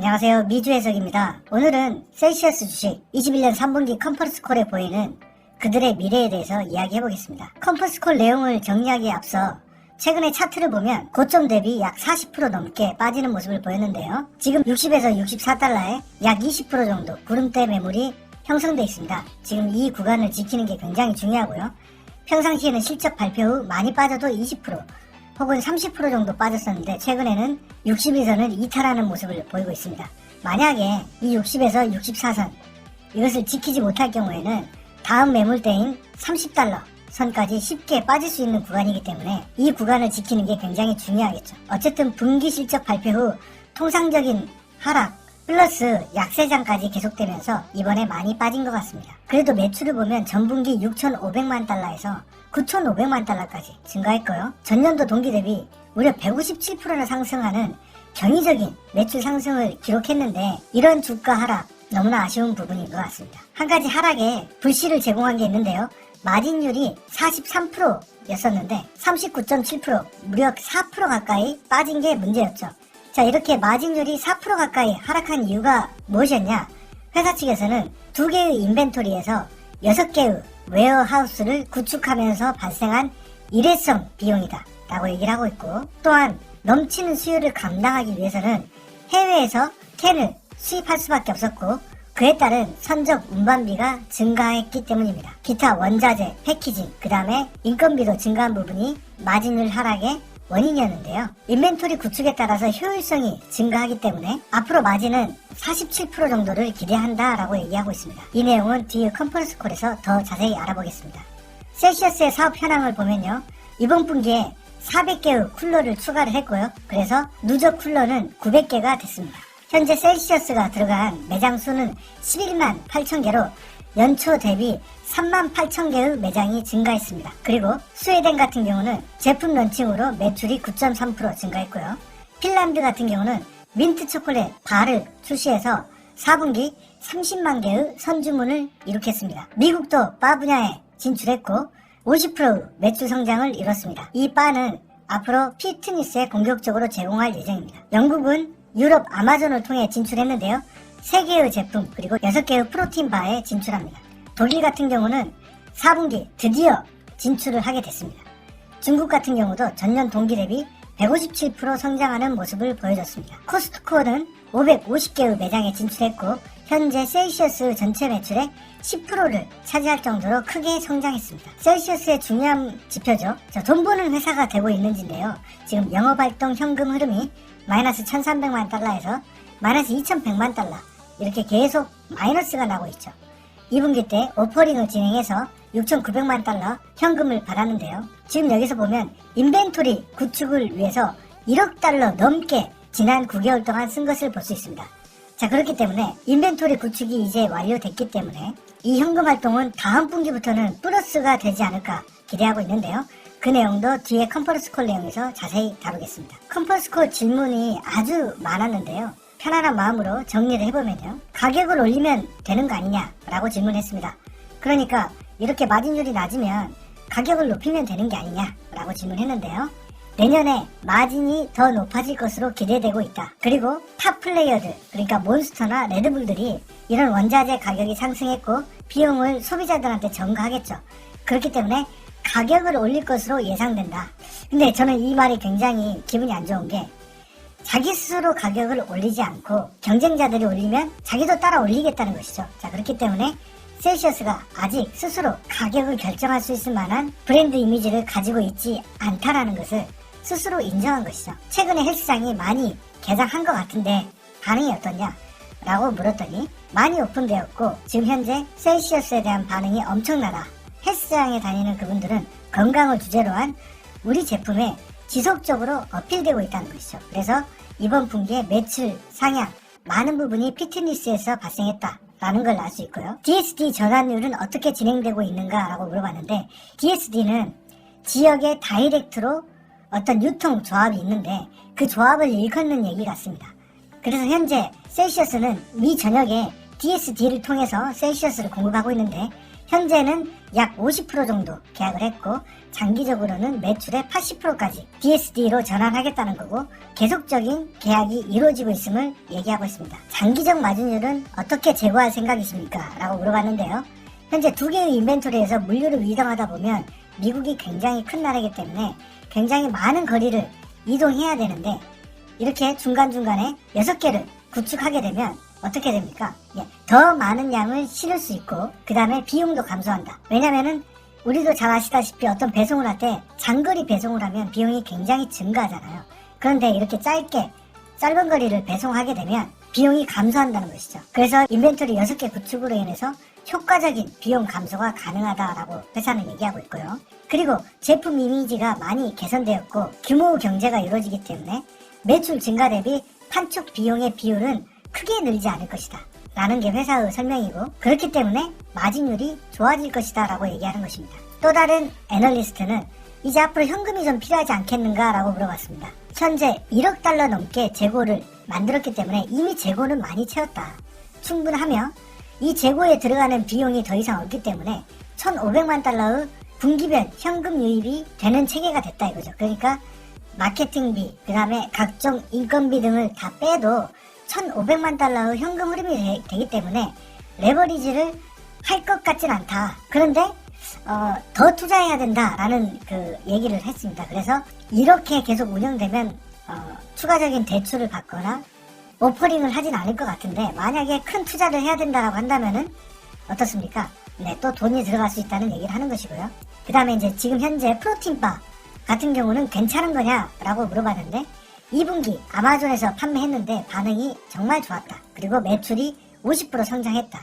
안녕하세요. 미주 해석입니다. 오늘은 셀시어스 주식 21년 3분기 컨퍼런스콜에 보이는 그들의 미래에 대해서 이야기해보겠습니다. 컨퍼런스콜 내용을 정리하기에 앞서 최근에 차트를 보면 고점 대비 약 40% 넘게 빠지는 모습을 보였는데요. 지금 60에서 64달러에 약 20% 정도 구름대 매물이 형성되어 있습니다. 지금 이 구간을 지키는 게 굉장히 중요하고요. 평상시에는 실적 발표 후 많이 빠져도 20% 혹은 30% 정도 빠졌었는데 최근에는 60에서는 이탈하는 모습을 보이고 있습니다. 만약에 이 60에서 64선 이것을 지키지 못할 경우에는 다음 매물대인 30달러 선까지 쉽게 빠질 수 있는 구간이기 때문에 이 구간을 지키는 게 굉장히 중요하겠죠. 어쨌든 분기 실적 발표 후 통상적인 하락 플러스 약세장까지 계속되면서 이번에 많이 빠진 것 같습니다. 그래도 매출을 보면 전분기 6,500만 달러에서 9,500만 달러까지 증가했고요. 전년도 동기 대비 무려 157%나 상승하는 경이적인 매출 상승을 기록했는데 이런 주가 하락 너무나 아쉬운 부분인 것 같습니다. 한 가지 하락에 불씨를 제공한 게 있는데요. 마진율이 43%였었는데 39.7% 무려 4% 가까이 빠진 게 문제였죠. 자, 이렇게 마진율이 4% 가까이 하락한 이유가 무엇이었냐? 회사 측에서는 2개의 인벤토리에서 6개의 웨어하우스를 구축하면서 발생한 일회성 비용이다 라고 얘기를 하고 있고, 또한 넘치는 수요를 감당하기 위해서는 해외에서 캔을 수입할 수밖에 없었고 그에 따른 선적 운반비가 증가했기 때문입니다. 기타 원자재, 패키징, 그 다음에 인건비도 증가한 부분이 마진율 하락의 원인이었는데요. 인벤토리 구축에 따라서 효율성이 증가하기 때문에 앞으로 마진은 47% 정도를 기대한다라고 얘기하고 있습니다. 이 내용은 뒤에 컨퍼런스 콜에서 더 자세히 알아보겠습니다. 셀시어스의 사업 현황을 보면요. 이번 분기에 400개의 쿨러를 추가를 했고요. 그래서 누적 쿨러는 900개가 됐습니다. 현재 셀시어스가 들어간 매장 수는 11만 8천 개로 연초 대비 3만 8천 개의 매장이 증가했습니다. 그리고 스웨덴 같은 경우는 제품 런칭으로 매출이 9.3% 증가했고요. 핀란드 같은 경우는 민트 초콜릿 바를 출시해서 4분기 30만 개의 선주문을 이룩했습니다. 미국도 바 분야에 진출했고 50% 매출 성장을 이뤘습니다. 이 바는 앞으로 피트니스에 공격적으로 제공할 예정입니다. 영국은 유럽 아마존을 통해 진출했는데요. 3개의 제품 그리고 6개의 프로틴 바에 진출합니다. 독일 같은 경우는 4분기 드디어 진출을 하게 됐습니다. 중국 같은 경우도 전년 동기 대비 157% 성장하는 모습을 보여줬습니다. 코스트코는 550개의 매장에 진출했고 현재 셀시어스 전체 매출의 10%를 차지할 정도로 크게 성장했습니다. 셀시어스의 중요한 지표죠. 돈 버는 회사가 되고 있는지인데요. 지금 영업활동 현금 흐름이 마이너스 1,300만 달러에서 마이너스 2,100만 달러 이렇게 계속 마이너스가 나고 있죠. 2분기 때 오퍼링을 진행해서 6,900만 달러 현금을 받았는데요. 지금 여기서 보면 인벤토리 구축을 위해서 1억 달러 넘게 지난 9개월 동안 쓴 것을 볼 수 있습니다. 자, 그렇기 때문에 인벤토리 구축이 이제 완료됐기 때문에 이 현금 활동은 다음 분기부터는 플러스가 되지 않을까 기대하고 있는데요. 그 내용도 뒤에 컨퍼런스 콜 내용에서 자세히 다루겠습니다. 컨퍼런스 콜 질문이 아주 많았는데요. 편안한 마음으로 정리를 해보면요. 가격을 올리면 되는 거 아니냐라고 질문했습니다. 그러니까 이렇게 마진율이 낮으면 가격을 높이면 되는 게 아니냐라고 질문했는데요. 내년에 마진이 더 높아질 것으로 기대되고 있다. 그리고 탑 플레이어들, 그러니까 몬스터나 레드불들이 이런 원자재 가격이 상승했고 비용을 소비자들한테 전가하겠죠. 그렇기 때문에 가격을 올릴 것으로 예상된다. 근데 저는 이 말이 굉장히 기분이 안 좋은 게 자기 스스로 가격을 올리지 않고 경쟁자들이 올리면 자기도 따라 올리겠다는 것이죠. 자, 그렇기 때문에 셀시어스가 아직 스스로 가격을 결정할 수 있을 만한 브랜드 이미지를 가지고 있지 않다라는 것을 스스로 인정한 것이죠. 최근에 헬스장이 많이 개장한 것 같은데 반응이 어떠냐? 라고 물었더니 많이 오픈되었고 지금 현재 셀시어스에 대한 반응이 엄청나다. 헬스장에 다니는 그분들은 건강을 주제로 한 우리 제품에 지속적으로 어필되고 있다는 것이죠. 그래서 이번 분기에 매출 상향 많은 부분이 피트니스에서 발생했다라는 걸 알 수 있고요. DSD 전환율은 어떻게 진행되고 있는가라고 물어봤는데 DSD는 지역의 다이렉트로 어떤 유통 조합이 있는데 그 조합을 일컫는 얘기 같습니다. 그래서 현재 셀시어스는 미 전역에 DSD를 통해서 셀시어스를 공급하고 있는데 현재는 약 50% 정도 계약을 했고 장기적으로는 매출의 80%까지 DSD로 전환하겠다는 거고 계속적인 계약이 이루어지고 있음을 얘기하고 있습니다. 장기적 마진율은 어떻게 제고할 생각이십니까? 라고 물어봤는데요. 현재 두 개의 인벤토리에서 물류를 이동하다 보면 미국이 굉장히 큰 나라이기 때문에 굉장히 많은 거리를 이동해야 되는데 이렇게 중간중간에 6개를 구축하게 되면 어떻게 됩니까? 더 많은 양을 실을 수 있고 그 다음에 비용도 감소한다. 왜냐면은 우리도 잘 아시다시피 어떤 배송을 할 때 장거리 배송을 하면 비용이 굉장히 증가하잖아요. 그런데 이렇게 짧은 거리를 배송하게 되면 비용이 감소한다는 것이죠. 그래서 인벤토리 6개 구축으로 인해서 효과적인 비용 감소가 가능하다라고 회사는 얘기하고 있고요. 그리고 제품 이미지가 많이 개선되었고 규모 경제가 이루어지기 때문에 매출 증가 대비 판촉 비용의 비율은 크게 늘지 않을 것이다 라는 게 회사의 설명이고 그렇기 때문에 마진율이 좋아질 것이다 라고 얘기하는 것입니다. 또 다른 애널리스트는 이제 앞으로 현금이 좀 필요하지 않겠는가 라고 물어봤습니다. 현재 1억 달러 넘게 재고를 만들었기 때문에 이미 재고는 많이 채웠다. 충분하며 이 재고에 들어가는 비용이 더 이상 없기 때문에 1,500만 달러의 분기별 현금 유입이 되는 체계가 됐다 이거죠. 그러니까 마케팅비, 그 다음에 각종 인건비 등을 다 빼도 1,500만 달러의 현금 흐름이 되기 때문에 레버리지를 할 것 같진 않다. 그런데 더 투자해야 된다라는 그 얘기를 했습니다. 그래서 이렇게 계속 운영되면 추가적인 대출을 받거나 오퍼링을 하진 않을 것 같은데 만약에 큰 투자를 해야 된다라고 한다면은 어떻습니까? 네, 또 돈이 들어갈 수 있다는 얘기를 하는 것이고요. 그 다음에 이제 지금 현재 프로틴바 같은 경우는 괜찮은 거냐라고 물어봤는데 2분기 아마존에서 판매했는데 반응이 정말 좋았다. 그리고 매출이 50% 성장했다.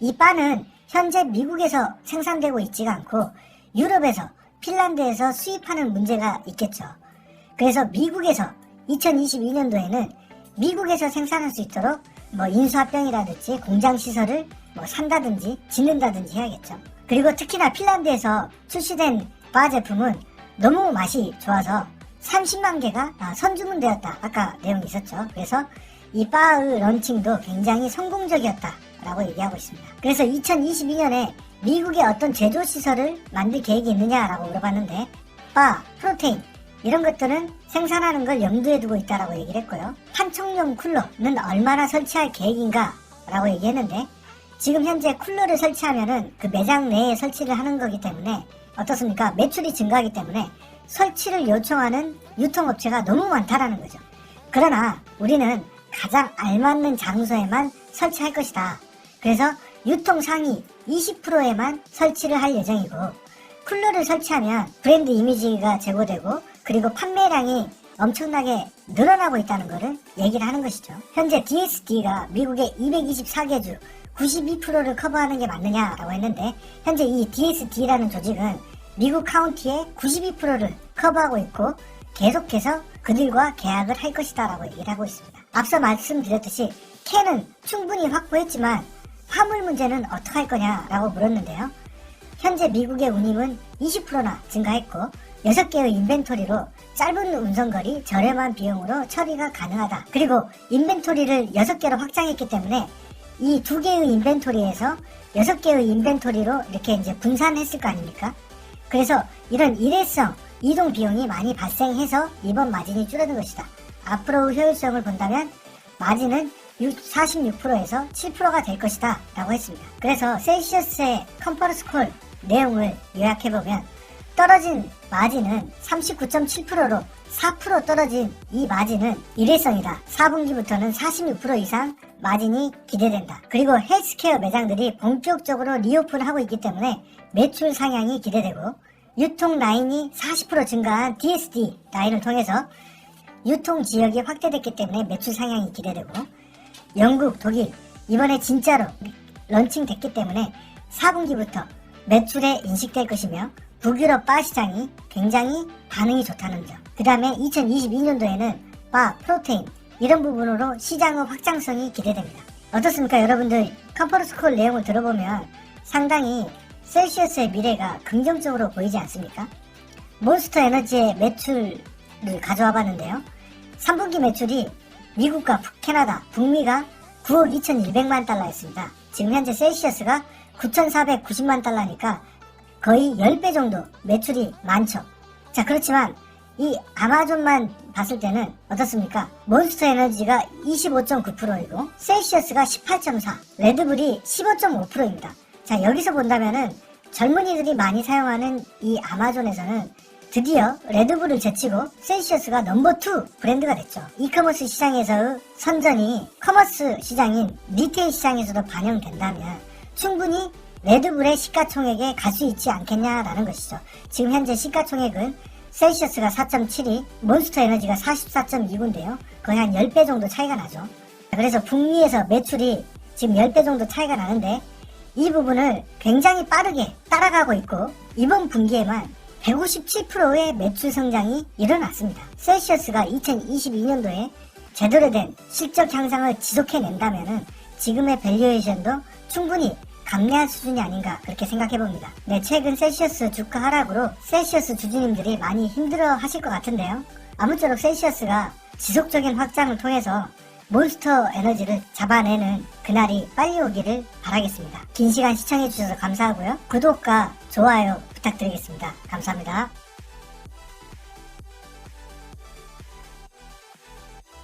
이 바는 현재 미국에서 생산되고 있지가 않고 유럽에서 핀란드에서 수입하는 문제가 있겠죠. 그래서 미국에서 2022년도에는 미국에서 생산할 수 있도록 인수합병이라든지 공장 시설을 산다든지 짓는다든지 해야겠죠. 그리고 특히나 핀란드에서 출시된 바 제품은 너무 맛이 좋아서 30만 개가 선주문되었다. 아까 내용이 있었죠. 그래서 이 바의 런칭도 굉장히 성공적이었다라고 얘기하고 있습니다. 그래서 2022년에 미국에 어떤 제조시설을 만들 계획이 있느냐라고 물어봤는데 바, 프로테인 이런 것들은 생산하는 걸 염두에 두고 있다라고 얘기를 했고요. 판촉용 쿨러는 얼마나 설치할 계획인가 라고 얘기했는데 지금 현재 쿨러를 설치하면은 그 매장 내에 설치를 하는 거기 때문에 어떻습니까? 매출이 증가하기 때문에 설치를 요청하는 유통업체가 너무 많다라는 거죠. 그러나 우리는 가장 알맞는 장소에만 설치할 것이다. 그래서 유통 상위 20%에만 설치를 할 예정이고 쿨러를 설치하면 브랜드 이미지가 제고되고 그리고 판매량이 엄청나게 늘어나고 있다는 것을 얘기를 하는 것이죠. 현재 DSD가 미국의 224개 주 92%를 커버하는 게 맞느냐라고 했는데 현재 이 DSD라는 조직은 미국 카운티의 92%를 커버하고 있고 계속해서 그들과 계약을 할 것이다 라고 얘기를 하고 있습니다. 앞서 말씀드렸듯이 캔은 충분히 확보했지만 화물 문제는 어떻게 할 거냐라고 물었는데요. 현재 미국의 운임은 20%나 증가했고 6개의 인벤토리로 짧은 운송거리 저렴한 비용으로 처리가 가능하다. 그리고 인벤토리를 6개로 확장했기 때문에 이 2개의 인벤토리에서 6개의 인벤토리로 이렇게 이제 분산했을 거 아닙니까? 그래서 이런 일회성 이동 비용이 많이 발생해서 이번 마진이 줄어든 것이다. 앞으로 효율성을 본다면 마진은 46%에서 7%가 될 것이다 라고 했습니다. 그래서 셀시어스의 컨퍼런스 콜 내용을 요약해보면 떨어진 마진은 39.7%로 4% 떨어진 이 마진은 일회성이다. 4분기부터는 46% 이상 마진이 기대된다. 그리고 헬스케어 매장들이 본격적으로 리오픈하고 있기 때문에 매출 상향이 기대되고 유통 라인이 40% 증가한 DSD 라인을 통해서 유통 지역이 확대됐기 때문에 매출 상향이 기대되고 영국, 독일 이번에 진짜로 런칭됐기 때문에 4분기부터 매출에 인식될 것이며 북유럽 바 시장이 굉장히 반응이 좋다는 점. 그 다음에 2022년도에는 바, 프로테인 이런 부분으로 시장의 확장성이 기대됩니다. 어떻습니까 여러분들? 컨퍼런스 콜 내용을 들어보면 상당히 셀시어스의 미래가 긍정적으로 보이지 않습니까? 몬스터 에너지의 매출을 가져와 봤는데요. 3분기 매출이 미국과 캐나다, 북미가 9억 2,100만 달러였습니다. 지금 현재 셀시어스가 9,490만 달러니까 거의 10배 정도 매출이 많죠. 자, 그렇지만 이 아마존만 봤을 때는 어떻습니까? 몬스터 에너지가 25.9%이고 셀시어스가 18.4%, 레드불이 15.5%입니다. 자, 여기서 본다면은 젊은이들이 많이 사용하는 이 아마존에서는 드디어 레드불을 제치고 셀시어스가 넘버2 브랜드가 됐죠. 이커머스 시장에서의 선전이 커머스 시장인 리테일 시장에서도 반영된다면 충분히 레드불의 시가총액에 갈 수 있지 않겠냐라는 것이죠. 지금 현재 시가총액은 셀시어스가 4.72, 몬스터 에너지가 44.29인데요. 거의 한 10배 정도 차이가 나죠. 그래서 북미에서 매출이 지금 10배 정도 차이가 나는데 이 부분을 굉장히 빠르게 따라가고 있고 이번 분기에만 157%의 매출 성장이 일어났습니다. 셀시어스가 2022년도에 제대로 된 실적 향상을 지속해낸다면 지금의 밸류에이션도 충분히 감내할 수준이 아닌가 그렇게 생각해봅니다. 네, 최근 셀시어스 주가 하락으로 셀시어스 주주님들이 많이 힘들어 하실 것 같은데요. 아무쪼록 셀시어스가 지속적인 확장을 통해서 몬스터 에너지를 잡아내는 그날이 빨리 오기를 바라겠습니다. 긴 시간 시청해주셔서 감사하고요. 구독과 좋아요 부탁드리겠습니다. 감사합니다.